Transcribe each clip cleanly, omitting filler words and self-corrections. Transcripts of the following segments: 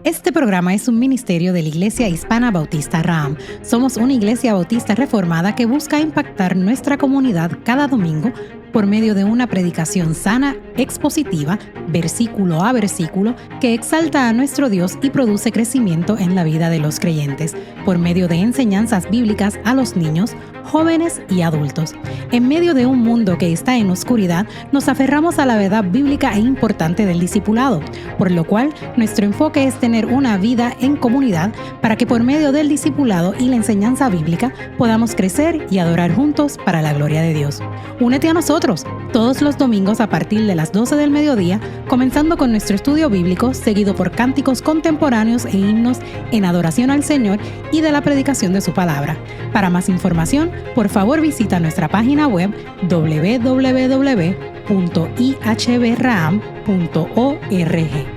Este programa es un ministerio de la Iglesia Hispana Bautista Raham. Somos una iglesia bautista reformada que busca impactar nuestra comunidad cada domingo por medio de una predicación sana, expositiva, versículo a versículo, que exalta a nuestro Dios y produce crecimiento en la vida de los creyentes, por medio de enseñanzas bíblicas a los niños, jóvenes y adultos. En medio de un mundo que está en oscuridad, nos aferramos a la verdad bíblica e importante del discipulado, por lo cual nuestro enfoque es tener una vida en comunidad para que por medio del discipulado y la enseñanza bíblica podamos crecer y adorar juntos para la gloria de Dios. Únete a nosotros todos los domingos a partir de las 12 del mediodía, comenzando con nuestro estudio bíblico, seguido por cánticos contemporáneos e himnos en adoración al Señor y de la predicación de su palabra. Para más información, por favor visita nuestra página web www.ihbraham.org.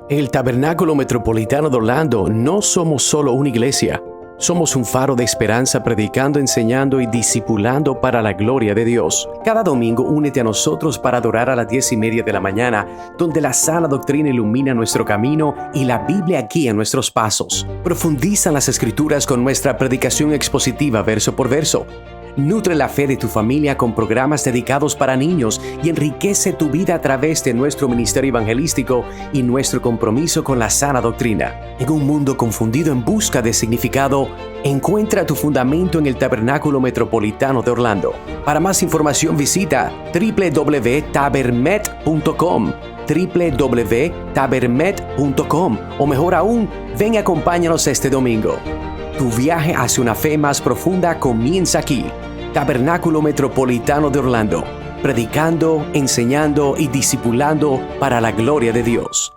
En el Tabernáculo Metropolitano de Orlando no somos solo una iglesia. Somos un faro de esperanza predicando, enseñando y discipulando para la gloria de Dios. Cada domingo únete a nosotros para adorar a las 10:30 de la mañana, donde la sana doctrina ilumina nuestro camino y la Biblia guía nuestros pasos. Profundiza en las Escrituras con nuestra predicación expositiva verso por verso. Nutre la fe de tu familia con programas dedicados para niños y enriquece tu vida a través de nuestro ministerio evangelístico y nuestro compromiso con la sana doctrina. En un mundo confundido en busca de significado, encuentra tu fundamento en el Tabernáculo Metropolitano de Orlando. Para más información visita www.tabermet.com www.tabermet.com o mejor aún, ven y acompáñanos este domingo. Tu viaje hacia una fe más profunda comienza aquí. Tabernáculo Metropolitano de Orlando, predicando, enseñando y discipulando para la gloria de Dios.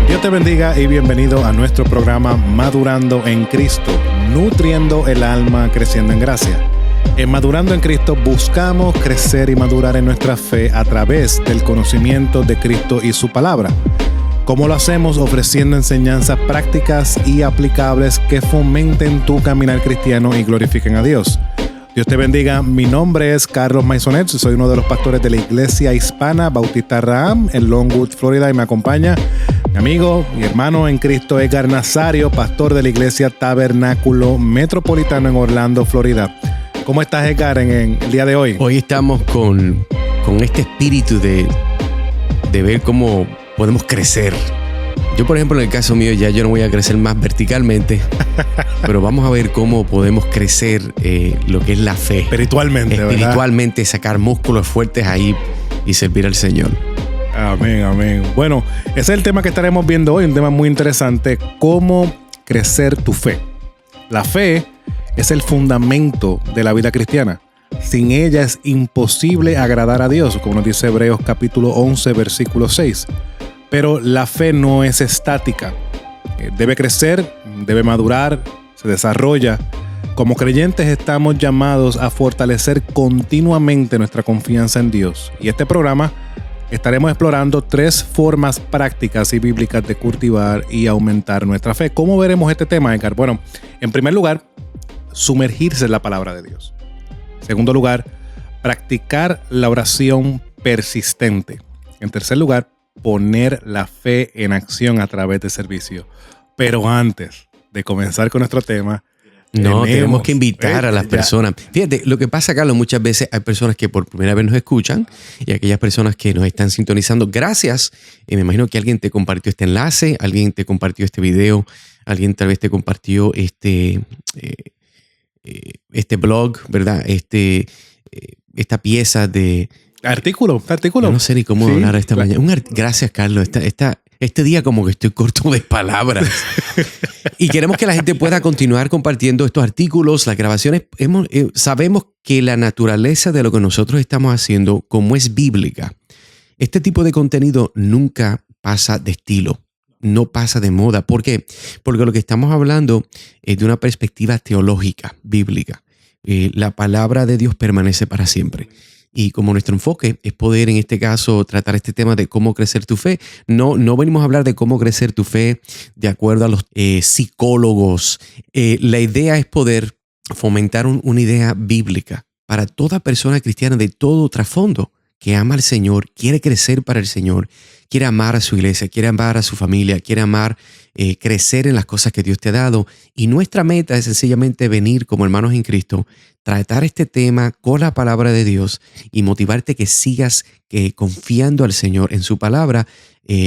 Dios te bendiga y bienvenido a nuestro programa Madurando en Cristo, nutriendo el alma, creciendo en gracia. En Madurando en Cristo buscamos crecer y madurar en nuestra fe a través del conocimiento de Cristo y su palabra. ¿Cómo lo hacemos? Ofreciendo enseñanzas prácticas y aplicables que fomenten tu caminar cristiano y glorifiquen a Dios. Dios te bendiga. Mi nombre es Carlos Maisonet, soy uno de los pastores de la Iglesia Hispana Bautista Raham en Longwood, Florida, y me acompaña mi amigo y hermano en Cristo Edgar Nazario, pastor de la Iglesia Tabernáculo Metropolitano en Orlando, Florida. ¿Cómo estás, Edgar, en el día de hoy? Hoy estamos con este espíritu de ver cómo podemos crecer. Yo, por ejemplo, en el caso mío, ya yo no voy a crecer más verticalmente, pero vamos a ver cómo podemos crecer lo que es la fe. Espiritualmente, ¿verdad? Sacar músculos fuertes ahí y servir al Señor. Amén, amén. Bueno, ese es el tema que estaremos viendo hoy, un tema muy interesante, cómo crecer tu fe. La fe es el fundamento de la vida cristiana. Sin ella es imposible agradar a Dios, como nos dice Hebreos capítulo 11, versículo 6. Pero la fe no es estática. Debe crecer, debe madurar, se desarrolla. Como creyentes estamos llamados a fortalecer continuamente nuestra confianza en Dios. Y este programa estaremos explorando 3 formas prácticas y bíblicas de cultivar y aumentar nuestra fe. ¿Cómo veremos este tema, Edgar? Bueno, en primer lugar, sumergirse en la palabra de Dios. En segundo lugar, practicar la oración persistente. En tercer lugar, poner la fe en acción a través de servicio. Pero antes de comenzar con nuestro tema, tenemos que invitar a las personas. Fíjate, lo que pasa, Carlos, muchas veces hay personas que por primera vez nos escuchan y aquellas personas que nos están sintonizando. Gracias. Me imagino que alguien te compartió este enlace, alguien te compartió este video, alguien tal vez te compartió este blog, ¿verdad? Esta pieza de artículo. Yo no sé ni cómo hablar esta mañana. Gracias, Carlos. Este día como que estoy corto de palabras. Y queremos que la gente pueda continuar compartiendo estos artículos, las grabaciones. Sabemos que la naturaleza de lo que nosotros estamos haciendo, como es bíblica, este tipo de contenido nunca pasa de estilo. No pasa de moda. ¿Por qué? Porque lo que estamos hablando es de una perspectiva teológica, bíblica. La palabra de Dios permanece para siempre. Y como nuestro enfoque es poder, en este caso, tratar este tema de cómo crecer tu fe, no venimos a hablar de cómo crecer tu fe de acuerdo a los psicólogos. La idea es poder fomentar una idea bíblica para toda persona cristiana de todo trasfondo que ama al Señor, quiere crecer para el Señor, quiere amar a su iglesia, quiere amar a su familia, quiere amar, crecer en las cosas que Dios te ha dado. Y nuestra meta es sencillamente venir como hermanos en Cristo, tratar este tema con la palabra de Dios y motivarte que sigas confiando al Señor en su palabra.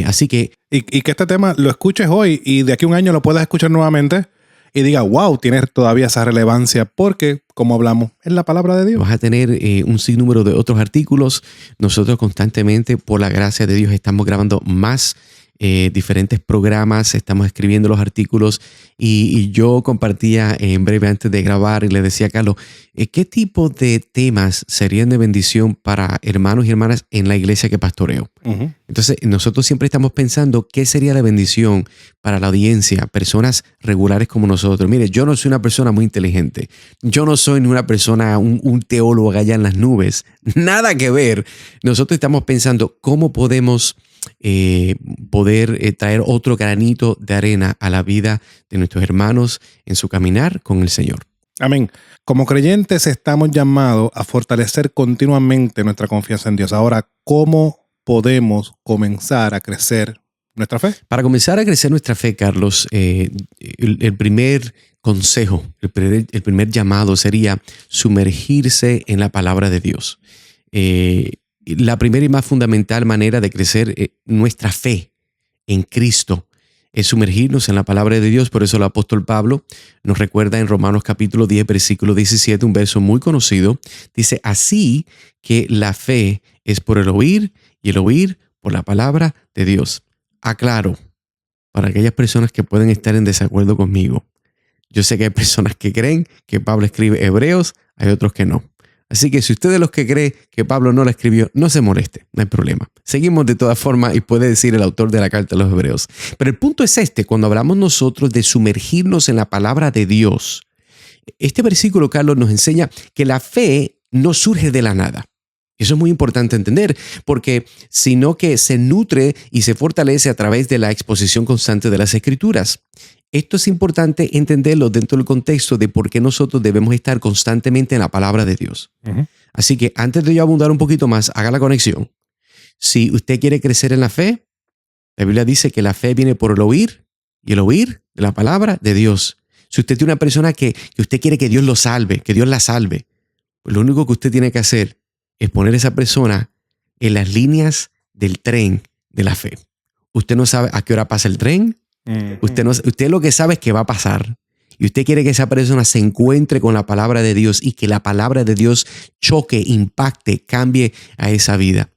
Así que... Y que este tema lo escuches hoy y de aquí a un año lo puedas escuchar nuevamente y diga, wow, tiene todavía esa relevancia porque, como hablamos, es la palabra de Dios. Vas a tener un sinnúmero de otros artículos. Nosotros constantemente, por la gracia de Dios, estamos grabando más diferentes programas, estamos escribiendo los artículos y yo compartía en breve antes de grabar y le decía a Carlos, ¿qué tipo de temas serían de bendición para hermanos y hermanas en la iglesia que pastoreo? Uh-huh. Entonces nosotros siempre estamos pensando qué sería de bendición para la audiencia, personas regulares como nosotros. Mire, yo no soy una persona muy inteligente, yo no soy ni una persona, un teólogo allá en las nubes, nada que ver. Nosotros estamos pensando cómo podemos poder traer otro granito de arena a la vida de nuestros hermanos en su caminar con el Señor. Amén. Como creyentes estamos llamados a fortalecer continuamente nuestra confianza en Dios. Ahora, ¿cómo podemos comenzar a crecer nuestra fe? Para comenzar a crecer nuestra fe, Carlos, el primer consejo, el primer llamado sería sumergirse en la palabra de Dios. La primera y más fundamental manera de crecer nuestra fe en Cristo es sumergirnos en la palabra de Dios. Por eso el apóstol Pablo nos recuerda en Romanos capítulo 10, versículo 17, un verso muy conocido. Dice, así que la fe es por el oír y el oír por la palabra de Dios. Aclaro, para aquellas personas que pueden estar en desacuerdo conmigo. Yo sé que hay personas que creen que Pablo escribe Hebreos, hay otros que no. Así que si usted de los que cree que Pablo no la escribió, no se moleste, no hay problema. Seguimos de todas formas y puede decir el autor de la carta a los Hebreos. Pero el punto es cuando hablamos nosotros de sumergirnos en la palabra de Dios, este versículo, Carlos, nos enseña que la fe no surge de la nada. Eso es muy importante entender, porque sino que se nutre y se fortalece a través de la exposición constante de las Escrituras. Esto es importante entenderlo dentro del contexto de por qué nosotros debemos estar constantemente en la palabra de Dios. Uh-huh. Así que antes de yo abundar un poquito más, haga la conexión. Si usted quiere crecer en la fe, la Biblia dice que la fe viene por el oír y el oír de la palabra de Dios. Si usted tiene una persona que usted quiere que Dios lo salve, que Dios la salve, pues lo único que usted tiene que hacer es poner a esa persona en las líneas del tren de la fe. Usted no sabe a qué hora pasa el tren. Usted lo que sabe es que va a pasar y usted quiere que esa persona se encuentre con la palabra de Dios y que la palabra de Dios choque, impacte, cambie a esa vida.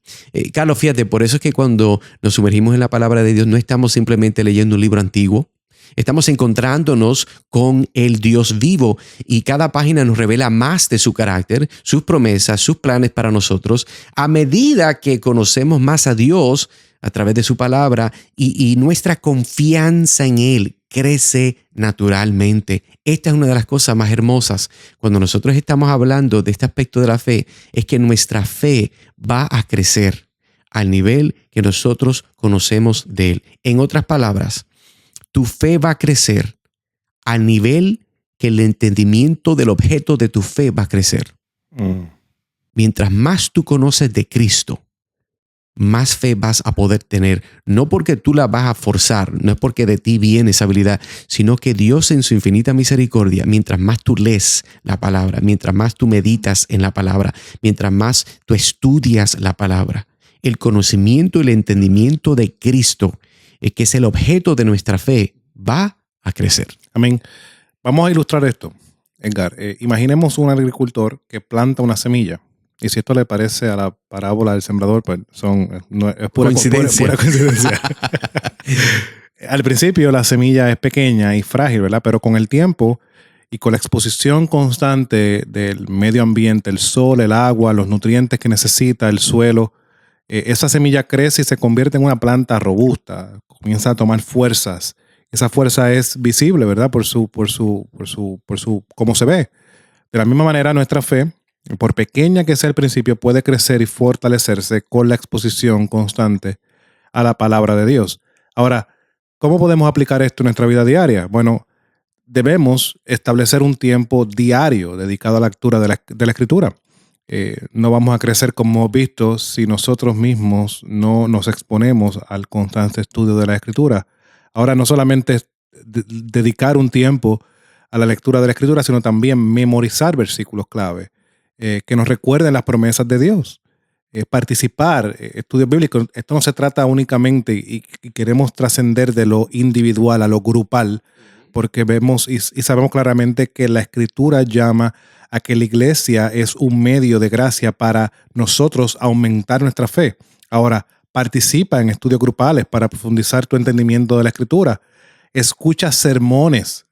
Carlos, fíjate, por eso es que cuando nos sumergimos en la palabra de Dios no estamos simplemente leyendo un libro antiguo, estamos encontrándonos con el Dios vivo y cada página nos revela más de su carácter, sus promesas, sus planes para nosotros. A medida que conocemos más a Dios a través de su palabra y nuestra confianza en Él crece naturalmente. Esta es una de las cosas más hermosas cuando nosotros estamos hablando de este aspecto de la fe, es que nuestra fe va a crecer al nivel que nosotros conocemos de Él. En otras palabras, tu fe va a crecer al nivel que el entendimiento del objeto de tu fe va a crecer. Mientras más tú conoces de Cristo, más fe vas a poder tener. No porque tú la vas a forzar, no es porque de ti viene esa habilidad, sino que Dios en su infinita misericordia, mientras más tú lees la palabra, mientras más tú meditas en la palabra, mientras más tú estudias la palabra, el conocimiento y el entendimiento de Cristo, que es el objeto de nuestra fe, va a crecer. Amén. Vamos a ilustrar esto, Edgar. Imaginemos un agricultor que planta una semilla. Y si esto le parece a la parábola del sembrador, pues es pura coincidencia. Al principio la semilla es pequeña y frágil, ¿verdad? Pero con el tiempo y con la exposición constante del medio ambiente, el sol, el agua, los nutrientes que necesita, el suelo, esa semilla crece y se convierte en una planta robusta, comienza a tomar fuerzas. Esa fuerza es visible, ¿verdad? Por su cómo se ve. De la misma manera, nuestra fe por pequeña que sea al principio, puede crecer y fortalecerse con la exposición constante a la palabra de Dios. Ahora, ¿cómo podemos aplicar esto en nuestra vida diaria? Bueno, debemos establecer un tiempo diario dedicado a la lectura de la Escritura. No vamos a crecer, como hemos visto, si nosotros mismos no nos exponemos al constante estudio de la Escritura. Ahora, no solamente es dedicar un tiempo a la lectura de la Escritura, sino también memorizar versículos clave que nos recuerden las promesas de Dios. Participar, estudios bíblicos. Esto no se trata únicamente y queremos trascender de lo individual a lo grupal, porque vemos y sabemos claramente que la Escritura llama a que la iglesia es un medio de gracia para nosotros aumentar nuestra fe. Ahora, participa en estudios grupales para profundizar tu entendimiento de la Escritura. Escucha sermones.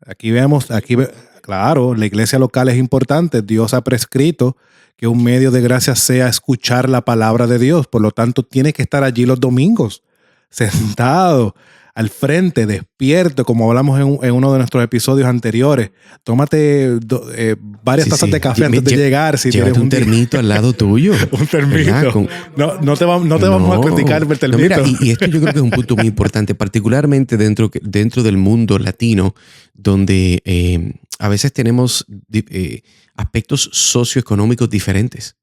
Claro, la iglesia local es importante. Dios ha prescrito que un medio de gracia sea escuchar la palabra de Dios. Por lo tanto, tienes que estar allí los domingos, sentado al frente, despierto, como hablamos en uno de nuestros episodios anteriores. Tómate varias tazas de café antes de llegar. Si llévate un termito al lado tuyo. Un termito. No te vamos a criticar el termito. Mira, y esto yo creo que es un punto muy importante, particularmente dentro del mundo latino, donde a veces tenemos aspectos socioeconómicos diferentes,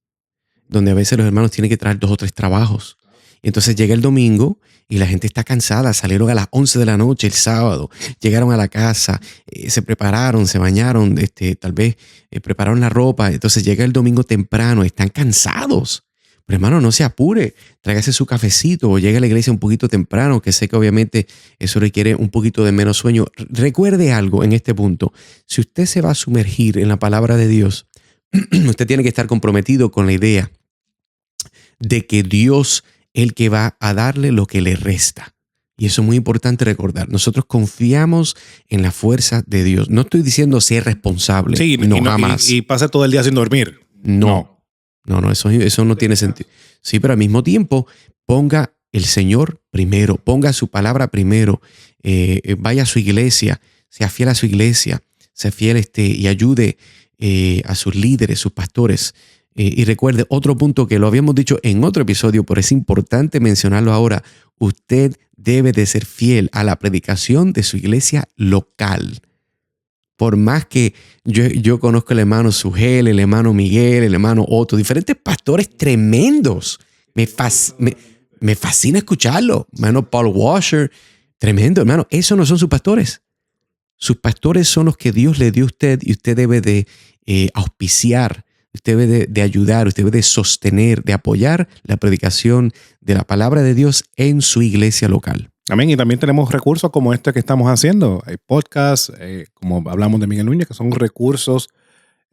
donde a veces los hermanos tienen que traer 2 o 3 trabajos. Entonces llega el domingo y la gente está cansada. Salieron a las 11 de la noche el sábado, llegaron a la casa, se prepararon, se bañaron, tal vez prepararon la ropa. Entonces llega el domingo temprano, están cansados. Pero hermano, no se apure, tráigase su cafecito o llegue a la iglesia un poquito temprano, que sé que obviamente eso requiere un poquito de menos sueño. Recuerde algo en este punto. Si usted se va a sumergir en la palabra de Dios, usted tiene que estar comprometido con la idea de que Dios el que va a darle lo que le resta. Y eso es muy importante recordar. Nosotros confiamos en la fuerza de Dios. No estoy diciendo ser responsable. Sí, jamás. Y pasa todo el día sin dormir. No, eso no tiene sentido. Sí, pero al mismo tiempo, ponga el Señor primero, ponga su palabra primero, vaya a su iglesia, sea fiel a su iglesia, sea fiel y ayude a sus líderes, sus pastores. Y recuerde, otro punto que lo habíamos dicho en otro episodio, pero es importante mencionarlo ahora. Usted debe de ser fiel a la predicación de su iglesia local. Por más que yo conozco al hermano Sugel, el hermano Miguel, el hermano Otto, diferentes pastores tremendos. Me fascina escucharlo. Hermano Paul Washer, tremendo, hermano. Esos no son sus pastores. Sus pastores son los que Dios le dio a usted y usted debe de auspiciar. Usted debe de ayudar, usted debe de sostener, de apoyar la predicación de la palabra de Dios en su iglesia local. Amén. Y también tenemos recursos como este que estamos haciendo. Hay podcasts, como hablamos de Miguel Núñez, que son recursos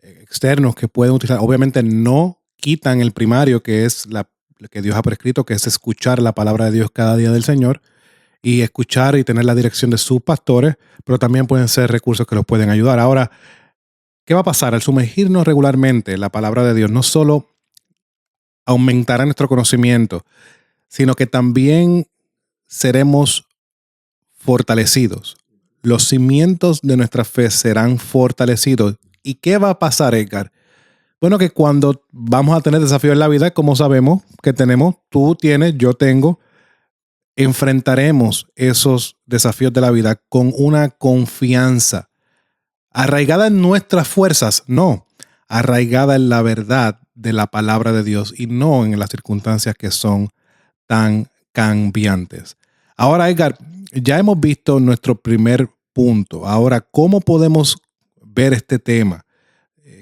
externos que pueden utilizar. Obviamente no quitan el primario, que es lo que Dios ha prescrito, que es escuchar la palabra de Dios cada día del Señor y escuchar y tener la dirección de sus pastores, pero también pueden ser recursos que los pueden ayudar. Ahora, ¿qué va a pasar? Al sumergirnos regularmente en la palabra de Dios, no solo aumentará nuestro conocimiento, sino que también seremos fortalecidos. Los cimientos de nuestra fe serán fortalecidos. ¿Y qué va a pasar, Edgar? Bueno, que cuando vamos a tener desafíos en la vida, como sabemos que tenemos, tú tienes, yo tengo, enfrentaremos esos desafíos de la vida con una confianza arraigada en nuestras fuerzas, no, arraigada en la verdad de la palabra de Dios y no en las circunstancias que son tan cambiantes. Ahora, Edgar, ya hemos visto nuestro primer punto. Ahora, ¿cómo podemos ver este tema?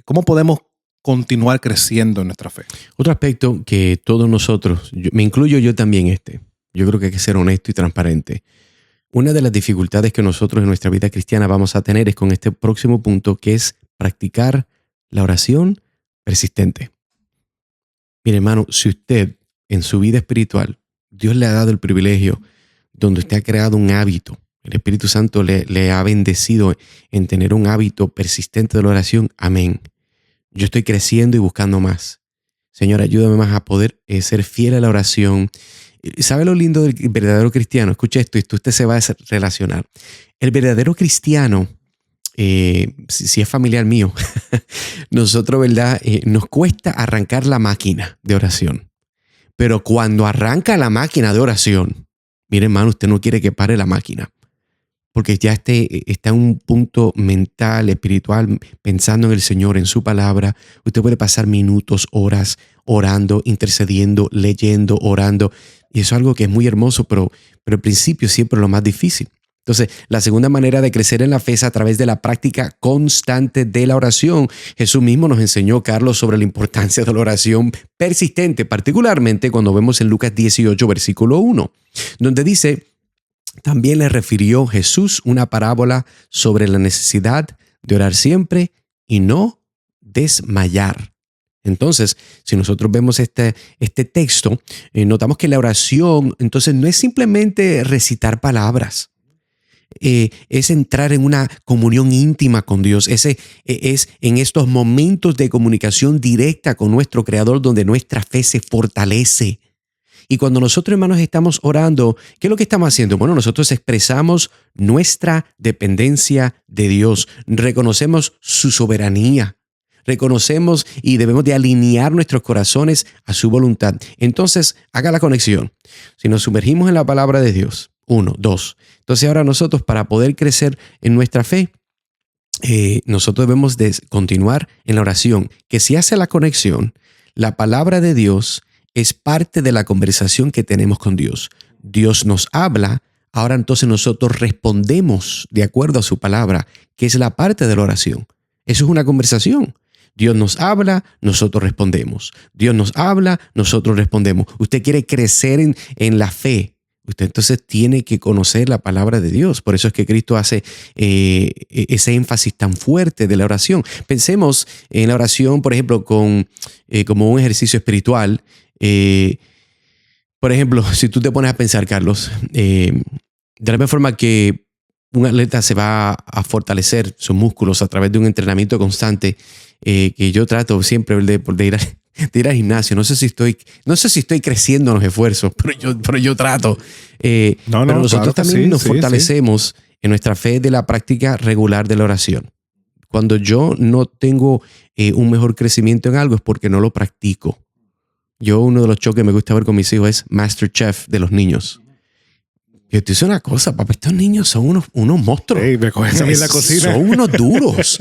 ¿Cómo podemos continuar creciendo en nuestra fe? Otro aspecto que todos nosotros, me incluyo yo también yo creo que hay que ser honesto y transparente. Una de las dificultades que nosotros en nuestra vida cristiana vamos a tener es con este próximo punto, que es practicar la oración persistente. Mire, hermano, si usted en su vida espiritual, Dios le ha dado el privilegio donde usted ha creado un hábito, el Espíritu Santo le ha bendecido en tener un hábito persistente de la oración, amén. Yo estoy creciendo y buscando más. Señor, ayúdame más a poder ser fiel a la oración. ¿Sabe lo lindo del verdadero cristiano? Escuche esto y usted se va a relacionar. El verdadero cristiano si es familiar mío, nosotros, ¿verdad? Nos cuesta arrancar la máquina de oración. Pero cuando arranca la máquina de oración, mire, hermano, usted no quiere que pare la máquina. Porque ya está en un punto mental, espiritual, pensando en el Señor, en su palabra. Usted puede pasar minutos, horas orando, intercediendo, leyendo, orando. Y eso es algo que es muy hermoso, pero al principio siempre es lo más difícil. Entonces, la segunda manera de crecer en la fe es a través de la práctica constante de la oración. Jesús mismo nos enseñó, Carlos, sobre la importancia de la oración persistente, particularmente cuando vemos en Lucas 18, versículo 1, donde dice: también le refirió Jesús una parábola sobre la necesidad de orar siempre y no desmayar. Entonces, si nosotros vemos este texto, notamos que la oración, entonces, no es simplemente recitar palabras. Es entrar en una comunión íntima con Dios. Es en estos momentos de comunicación directa con nuestro Creador donde nuestra fe se fortalece. Y cuando nosotros, hermanos, estamos orando, ¿qué es lo que estamos haciendo? Bueno, nosotros expresamos nuestra dependencia de Dios. Reconocemos su soberanía. Reconocemos y debemos de alinear nuestros corazones a su voluntad. Entonces, haga la conexión. Si nos sumergimos en la palabra de Dios, 1, 2. Entonces ahora nosotros, para poder crecer en nuestra fe, nosotros debemos de continuar en la oración, que si hace la conexión, la palabra de Dios es parte de la conversación que tenemos con Dios. Dios nos habla, ahora entonces nosotros respondemos de acuerdo a su palabra, que es la parte de la oración. Eso es una conversación. Dios nos habla, nosotros respondemos. Dios nos habla, nosotros respondemos. Usted quiere crecer en la fe. Usted entonces tiene que conocer la palabra de Dios. Por eso es que Cristo hace ese énfasis tan fuerte de la oración. Pensemos en la oración, por ejemplo, como un ejercicio espiritual. Por ejemplo, si tú te pones a pensar, Carlos, de la misma forma que un atleta se va a fortalecer sus músculos a través de un entrenamiento constante, que yo trato siempre de ir al gimnasio. No sé si estoy creciendo en los esfuerzos, pero yo trato. Pero nosotros claro también nos fortalecemos en nuestra fe de la práctica regular de la oración. Cuando yo no tengo un mejor crecimiento en algo es porque no lo practico. Uno de los shows que me gusta ver con mis hijos es MasterChef de los niños. Yo te digo una cosa, papá, estos niños son unos monstruos. Hey, me coges a mí en la cocina. Son unos duros.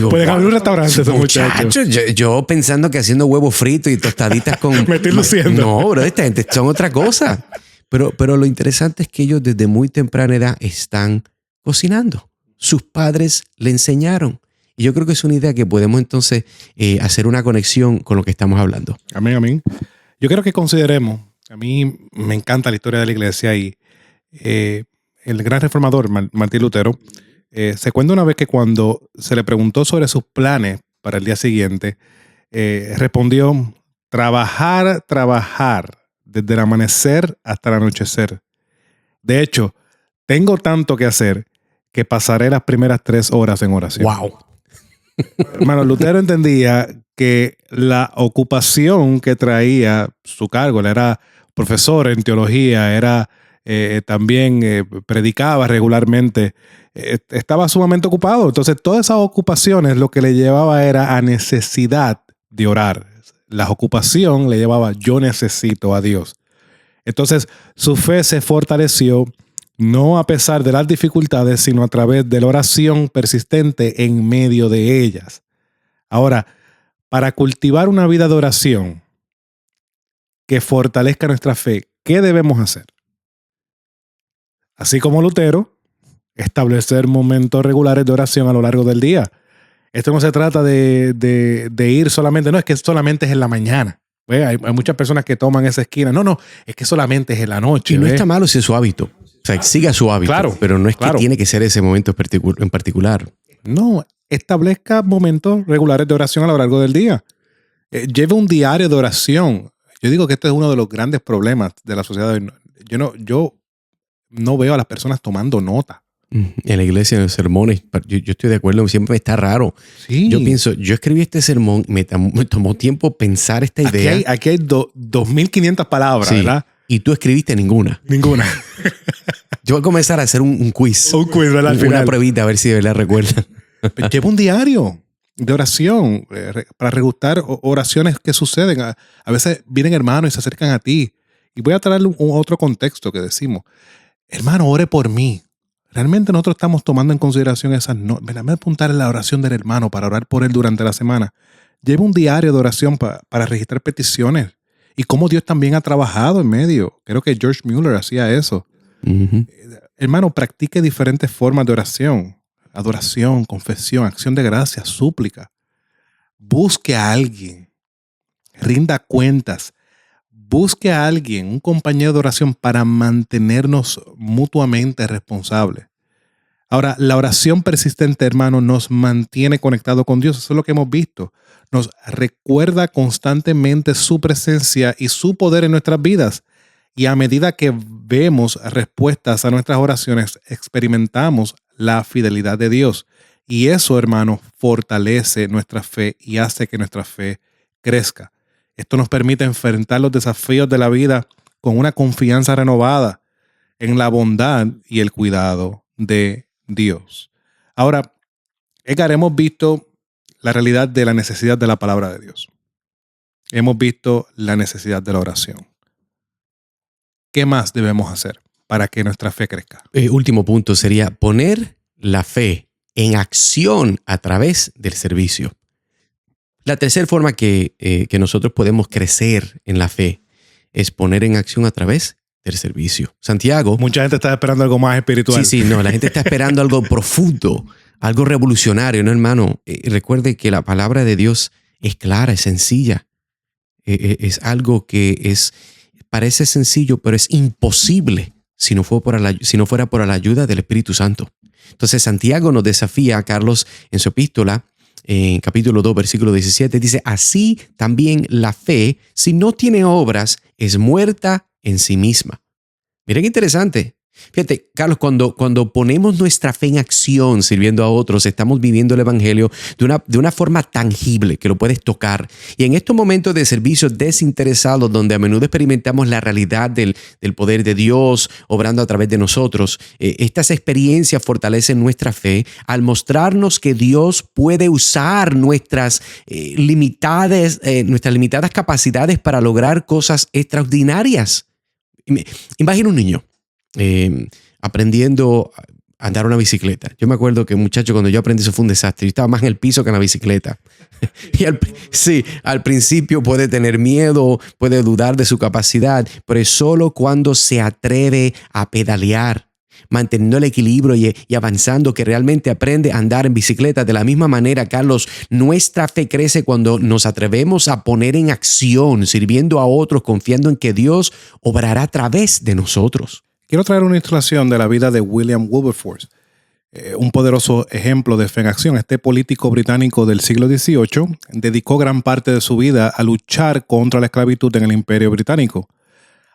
Pueden abrir un restaurante esos muchachos. Yo pensando que haciendo huevos fritos y tostaditas con... Me estoy luciendo. No, bro, esta gente son otra cosa. Pero lo interesante es que ellos desde muy temprana edad están cocinando. Sus padres le enseñaron. Y yo creo que es una idea que podemos entonces hacer una conexión con lo que estamos hablando. Amén, amén. Yo quiero que consideremos, a mí me encanta la historia de la iglesia y el gran reformador Martín Lutero se cuenta una vez que cuando se le preguntó sobre sus planes para el día siguiente, respondió: trabajar desde el amanecer hasta el anochecer. De hecho, tengo tanto que hacer que pasaré las primeras 3 horas en oración. ¡Wow! Hermano, Lutero entendía que la ocupación que traía su cargo, él era profesor en teología, también predicaba regularmente, estaba sumamente ocupado. Entonces, todas esas ocupaciones lo que le llevaba era a necesidad de orar. La ocupación le llevaba: yo necesito a Dios. Entonces, su fe se fortaleció no a pesar de las dificultades, sino a través de la oración persistente en medio de ellas. Ahora, para cultivar una vida de oración que fortalezca nuestra fe, ¿qué debemos hacer? Así como Lutero, establecer momentos regulares de oración a lo largo del día. Esto no se trata de ir solamente, no es que solamente es en la mañana. Hay muchas personas que toman esa esquina. No, es que solamente es en la noche. Y no está malo si es su hábito. O sea, siga su hábito. Claro, pero no es que tiene que ser ese momento en particular. No, establezca momentos regulares de oración a lo largo del día. Lleve un diario de oración. Yo digo que este es uno de los grandes problemas de la sociedad. Yo no veo a las personas tomando nota. En la iglesia, en los sermones, yo estoy de acuerdo, siempre está raro. Sí. Yo pienso, yo escribí este sermón, me tomó tiempo pensar esta idea. Aquí hay 2.500 palabras, sí, ¿verdad? Y tú escribiste ninguna. Ninguna. Yo voy a comenzar a hacer un quiz. Un quiz, ¿verdad? Al final. Una pruebita a ver si de verdad recuerdan. Lleva un diario de oración para regustar oraciones que suceden. A veces vienen hermanos y se acercan a ti. Y voy a traerle un otro contexto que decimos. Hermano, ore por mí. Realmente nosotros estamos tomando en consideración esas no. Ven a apuntar en la oración del hermano para orar por él durante la semana. Lleva un diario de oración para registrar peticiones. Y cómo Dios también ha trabajado en medio. Creo que George Mueller hacía eso. Uh-huh. Hermano, practique diferentes formas de oración. Adoración, confesión, acción de gracias, súplica. Busque a alguien. Rinda cuentas. Busque a alguien, un compañero de oración para mantenernos mutuamente responsables. Ahora, la oración persistente, hermano, nos mantiene conectados con Dios. Eso es lo que hemos visto. Nos recuerda constantemente su presencia y su poder en nuestras vidas. Y a medida que vemos respuestas a nuestras oraciones, experimentamos la fidelidad de Dios. Y eso, hermano, fortalece nuestra fe y hace que nuestra fe crezca. Esto nos permite enfrentar los desafíos de la vida con una confianza renovada en la bondad y el cuidado de Dios. Ahora, Edgar, hemos visto la realidad de la necesidad de la palabra de Dios. Hemos visto la necesidad de la oración. ¿Qué más debemos hacer para que nuestra fe crezca? Último punto sería poner la fe en acción a través del servicio. La tercera forma que nosotros podemos crecer en la fe es poner en acción a través del servicio. Santiago. Mucha gente está esperando algo más espiritual. Sí, no, la gente está esperando algo profundo, algo revolucionario, ¿no, hermano? Recuerde que la palabra de Dios es clara, es sencilla. Es algo que parece sencillo, pero es imposible si no fuera por la ayuda del Espíritu Santo. Entonces, Santiago nos desafía, Carlos, en su epístola, en capítulo 2, versículo 17, dice, así también la fe, si no tiene obras, es muerta en sí misma. Miren qué interesante. Fíjate, Carlos, cuando ponemos nuestra fe en acción sirviendo a otros, estamos viviendo el evangelio de una forma tangible que lo puedes tocar. Y en estos momentos de servicio desinteresados, donde a menudo experimentamos la realidad del poder de Dios obrando a través de nosotros, estas experiencias fortalecen nuestra fe al mostrarnos que Dios puede usar nuestras limitadas capacidades para lograr cosas extraordinarias. Imagina un niño aprendiendo a andar una bicicleta. Yo me acuerdo que, muchacho, cuando yo aprendí eso fue un desastre. Yo estaba más en el piso que en la bicicleta. Y al principio puede tener miedo, puede dudar de su capacidad, pero es solo cuando se atreve a pedalear, manteniendo el equilibrio y avanzando, que realmente aprende a andar en bicicleta. De la misma manera, Carlos, nuestra fe crece cuando nos atrevemos a poner en acción, sirviendo a otros, confiando en que Dios obrará a través de nosotros. Quiero traer una ilustración de la vida de William Wilberforce, un poderoso ejemplo de fe en acción. Este político británico del siglo XVIII dedicó gran parte de su vida a luchar contra la esclavitud en el Imperio Británico.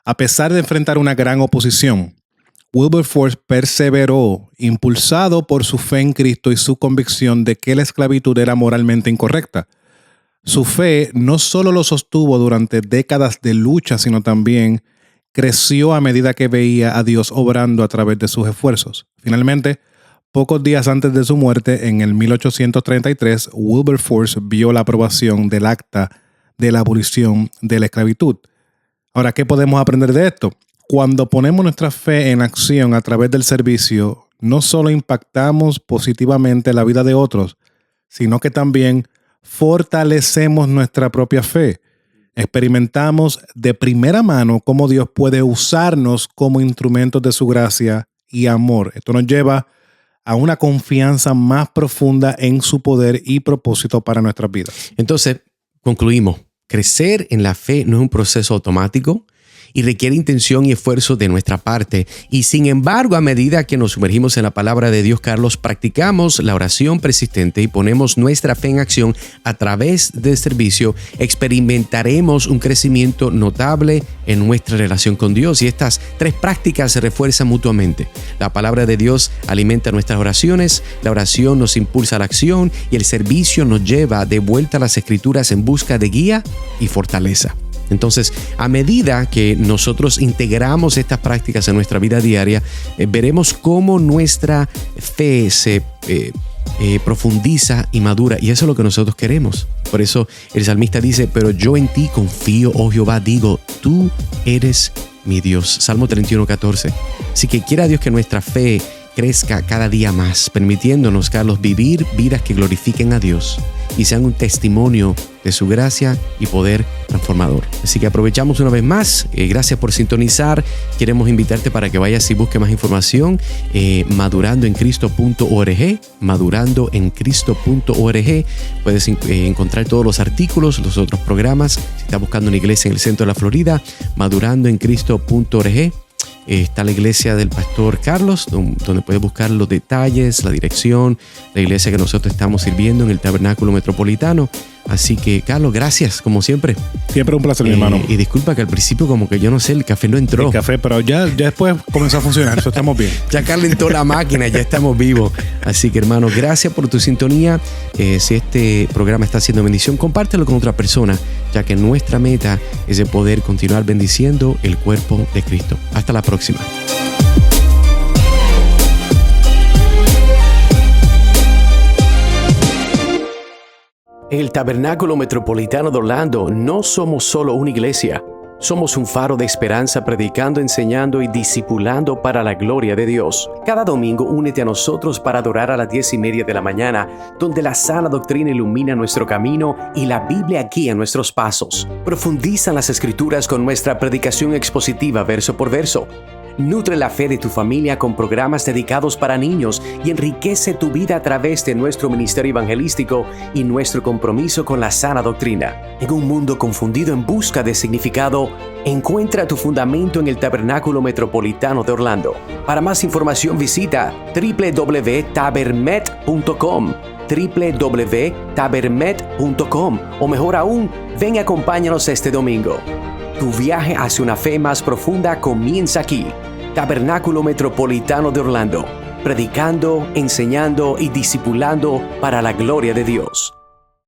A pesar de enfrentar una gran oposición, Wilberforce perseveró, impulsado por su fe en Cristo y su convicción de que la esclavitud era moralmente incorrecta. Su fe no solo lo sostuvo durante décadas de lucha, sino también creció a medida que veía a Dios obrando a través de sus esfuerzos. Finalmente, pocos días antes de su muerte, en el 1833, Wilberforce vio la aprobación del Acta de la Abolición de la Esclavitud. Ahora, ¿qué podemos aprender de esto? Cuando ponemos nuestra fe en acción a través del servicio, no solo impactamos positivamente la vida de otros, sino que también fortalecemos nuestra propia fe. Experimentamos de primera mano cómo Dios puede usarnos como instrumentos de su gracia y amor. Esto nos lleva a una confianza más profunda en su poder y propósito para nuestras vidas. Entonces, concluimos. Crecer en la fe no es un proceso automático y requiere intención y esfuerzo de nuestra parte. Y sin embargo, a medida que nos sumergimos en la palabra de Dios, Carlos, practicamos la oración persistente y ponemos nuestra fe en acción a través del servicio, experimentaremos un crecimiento notable en nuestra relación con Dios. Y estas tres prácticas se refuerzan mutuamente. La palabra de Dios alimenta nuestras oraciones, la oración nos impulsa a la acción y el servicio nos lleva de vuelta a las Escrituras en busca de guía y fortaleza. Entonces, a medida que nosotros integramos estas prácticas en nuestra vida diaria, veremos cómo nuestra fe se profundiza y madura, y eso es lo que nosotros queremos. Por eso el salmista dice: pero yo en ti confío, oh Jehová, digo, tú eres mi Dios. Salmo 31:14. Así que quiera Dios que nuestra fe crezca cada día más, permitiéndonos, Carlos, vivir vidas que glorifiquen a Dios y sean un testimonio de su gracia y poder transformador. Así que aprovechamos una vez más. Gracias por sintonizar. Queremos invitarte para que vayas y busques más información. Madurandoencristo.org. Madurandoencristo.org. Puedes encontrar todos los artículos, los otros programas. Si estás buscando una iglesia en el centro de la Florida, madurandoencristo.org. Está la iglesia del pastor Carlos, donde puedes buscar los detalles, la dirección, la iglesia que nosotros estamos sirviendo en el Tabernáculo Metropolitano. Así que, Carlos, gracias, como siempre. Siempre un placer, mi hermano. Y disculpa que al principio como que yo no sé, el café no entró. El café, pero ya después comenzó a funcionar, eso estamos bien. Ya calentó la máquina, ya estamos vivos. Así que, hermano, gracias por tu sintonía. Si este programa está haciendo bendición, compártelo con otra persona, ya que nuestra meta es de poder continuar bendiciendo el cuerpo de Cristo. Hasta la próxima. En el Tabernáculo Metropolitano de Orlando no somos solo una iglesia. Somos un faro de esperanza predicando, enseñando y discipulando para la gloria de Dios. Cada domingo únete a nosotros para adorar a las 10:30 de la mañana, donde la sana doctrina ilumina nuestro camino y la Biblia guía nuestros pasos. Profundiza en las Escrituras con nuestra predicación expositiva verso por verso. Nutre la fe de tu familia con programas dedicados para niños y enriquece tu vida a través de nuestro ministerio evangelístico y nuestro compromiso con la sana doctrina. En un mundo confundido en busca de significado, encuentra tu fundamento en el Tabernáculo Metropolitano de Orlando. Para más información visita www.tabermet.com www.tabermet.com o mejor aún, ven y acompáñanos este domingo. Tu viaje hacia una fe más profunda comienza aquí. Tabernáculo Metropolitano de Orlando, predicando, enseñando y discipulando para la gloria de Dios.